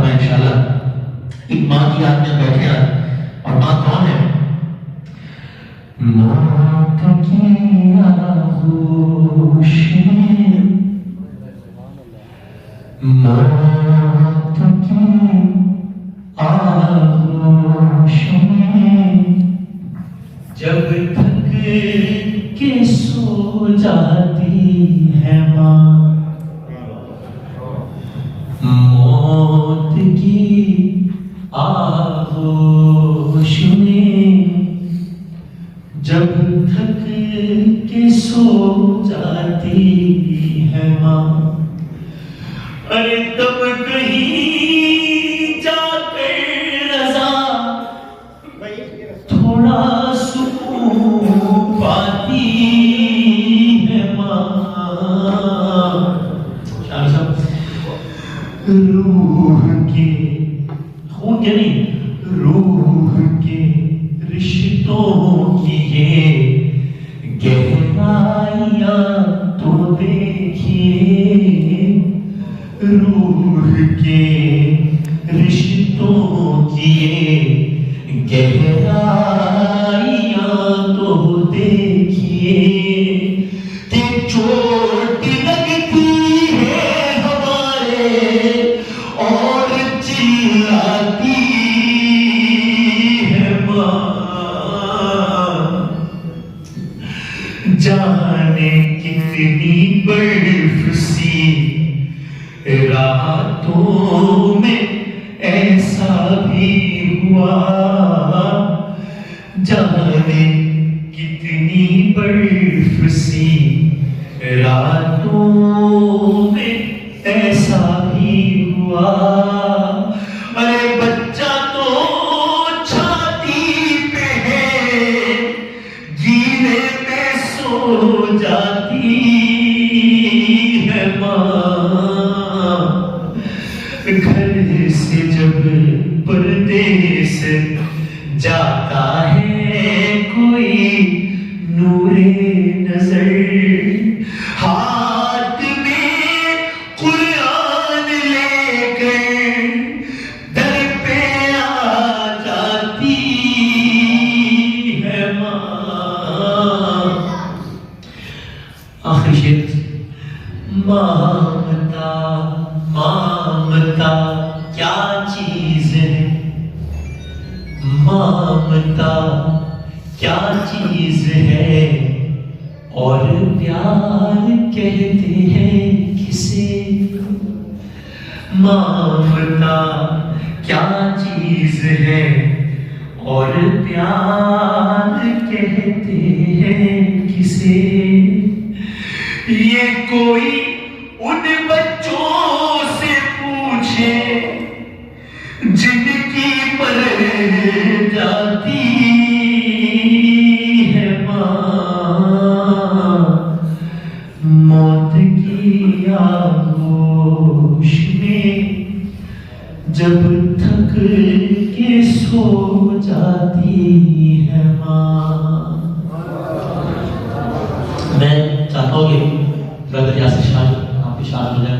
فرمائیں انشاءاللہ. ایک ماں کی یاد میں بیٹھے ہیں اور ماں کون ہے؟ موت کی آغوش میں، موت کی آغوش میں جب تھک کے سو جاتی ہے ماں، موت کی آغوش میں جب تھک کے سو جاتی ہے ماں، ارے تب کہیں جا کر رضا تھوڑا سکون پاتی ہے ماں. روح کے خون کے نہیں، روح کے رشتوں کی یہ گہرائیاں تو دیکھیے، روح کے رشتوں کی یہ گہرائیاں تو دیکھیے، کہ چوٹ لگتی ہے ہمارے اور چلاتی ہے ماں. جانے کتنی برف سی راتوں میں ایسا بھی ہوا، جانے کتنی برف سی راتوں میں ایسا بھی ہوا، ارے بچہ تو چھاتی پہ ہے جینے میں سو جاتی ہے ماں. گھر سے جب پردیس جاتا ہے کوئی نور نظر، ہاتھ میں قرآن لے کر در پہ آ جاتی ہے ماں. آخری شعر، مامتا مامتا کیا چیز ہے، مامتا کیا چیز ہے، اور پیار کہتے ہیں کسے، مامتا کیا چیز ہے اور پیار کہتے ہیں کسے، یہ کوئی ان بچوں سے پوچھے جن کی پر جاتی ہے ماں. موت کی آغوش میں جب تھک کے سو جاتی ہے ماں. میں چاہتا ہوں کہ برادر یاسر شاہ آپ اشارہ ہو جائیں.